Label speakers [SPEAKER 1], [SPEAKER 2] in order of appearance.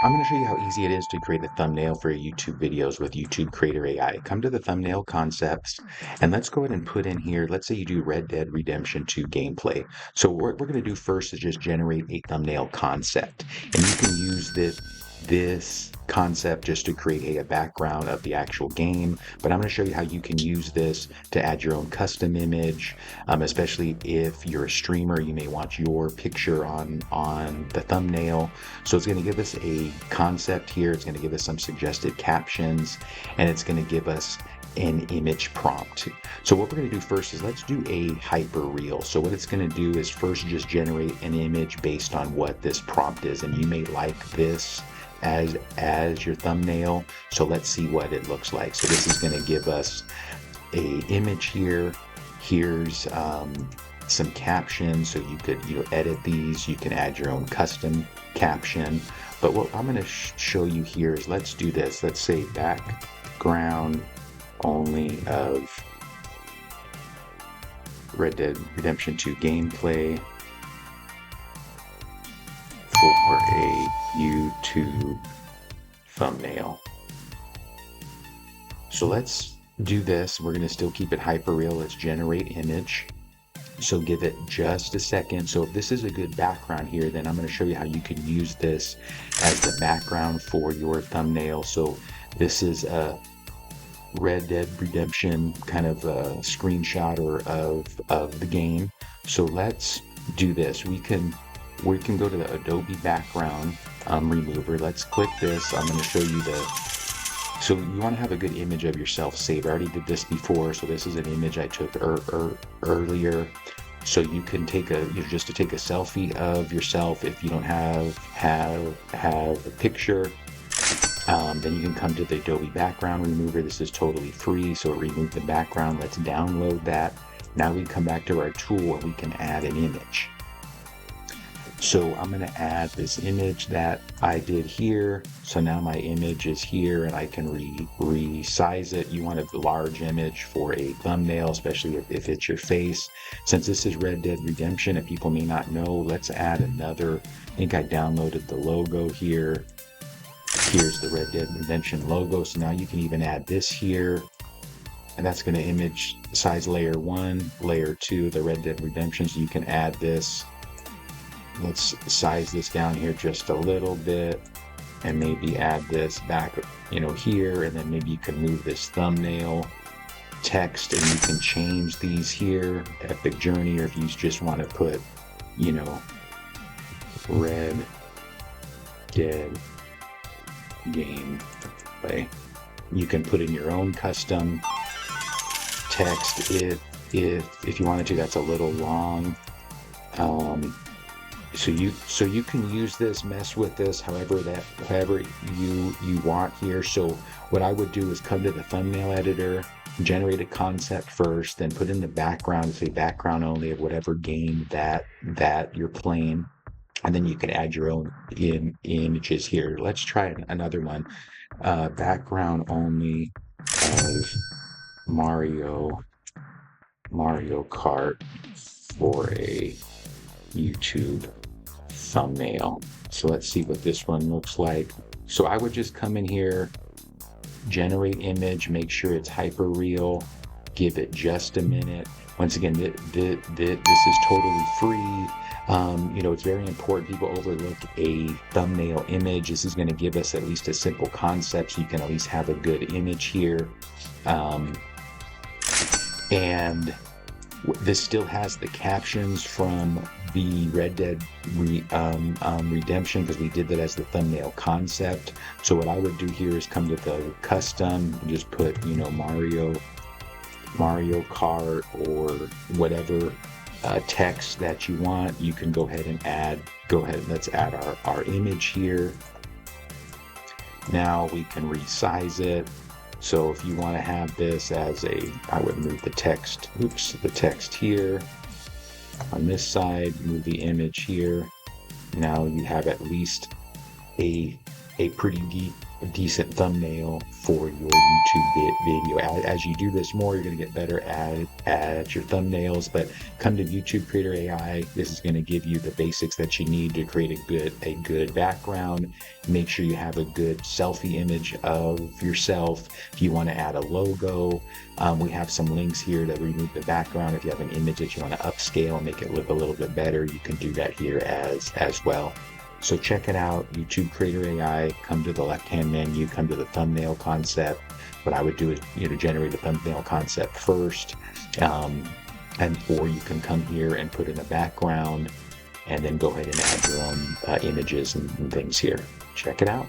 [SPEAKER 1] I'm going to show you how easy it is to create a thumbnail for your YouTube videos with YouTube Creator AI. Come to the thumbnail concepts and let's go ahead and put in here, let's say you do Red Dead Redemption 2 gameplay. So what we're going to do first is just generate a thumbnail concept. And you can use this concept just to create a background of the actual game, but I'm going to show you how you can use this to add your own custom image, especially if you're a streamer. You may want your picture on the thumbnail. So it's going to give us a concept here, it's going to give us some suggested captions, and it's going to give us an image prompt. So what we're going to do first is let's do a hyper reel. So what it's going to do is first just generate an image based on what this prompt is, and you may like this as your thumbnail. So let's see what it looks like. So this is going to give us a image here. Here's some captions, so you could edit these. You can add your own custom caption. But what I'm going to show you here is let's do this. Let's say background only of Red Dead Redemption 2 gameplay for a YouTube thumbnail. So let's do this. We're going to still keep it hyper real. Let's generate image. So give it just a second. So if this is a good background here, then I'm going to show you how you can use this as the background for your thumbnail. So this is a Red Dead Redemption kind of a screenshot of the game. So let's do this. We can go to the Adobe background remover. Let's click this. I'm going to show you so you want to have a good image of yourself saved. I already did this before, so this is an image I took earlier. So you can take just to take a selfie of yourself. If you don't have a picture, then you can come to the Adobe background remover. This is totally free, so it removed the background. Let's download that. Now we come back to our tool and we can add an image. So I'm going to add this image that I did here. So now my image is here and I can resize it. You want a large image for a thumbnail, especially if it's your face. Since this is Red Dead Redemption and people may not know, let's add another. I think I downloaded the logo here. Here's the Red Dead Redemption logo. So now you can even add this here. And that's going to image size layer 1, layer 2, the Red Dead Redemption. So you can add this. Let's size this down here just a little bit and maybe add this back, here, and then maybe you can move this thumbnail text and you can change these here, Epic Journey, or if you just want to put, Red Dead gameplay. You can put in your own custom text if you wanted to. That's a little long. So you can use this, mess with this however you want here. So what I would do is come to the thumbnail editor, generate a concept first, then put in the background, say background only of whatever game that you're playing, and then you can add your own images here. Let's try another one. Background only of Mario Kart for a YouTube thumbnail. So let's see what this one looks like. So I would just come in here, generate image, make sure it's hyper real, give it just a minute. Once again, this is totally free. It's very important. People overlook a thumbnail image. This is going to give us at least a simple concept, so you can at least have a good image here. And this still has the captions from the Red Dead Redemption, because we did that as the thumbnail concept. So what I would do here is come to the custom and just put, Mario Kart or whatever text that you want. You can go ahead and let's add our image here. Now we can resize it. So if you want to have this as I would move the text here on this side, move the image here. Now you have at least a pretty a decent thumbnail for your YouTube video. As you do this more, you're going to get better at your thumbnails, but come to YouTube Creator AI. This is going to give you the basics that you need to create a good background. Make sure you have a good selfie image of yourself. If you want to add a logo, we have some links here to remove the background. If you have an image that you want to upscale and make it look a little bit better, you can do that here as well. So check it out, YouTube Creator AI. Come to the left-hand menu, come to the thumbnail concept. What I would do is, generate a thumbnail concept first, or you can come here and put in a background, and then go ahead and add your own images and things here. Check it out.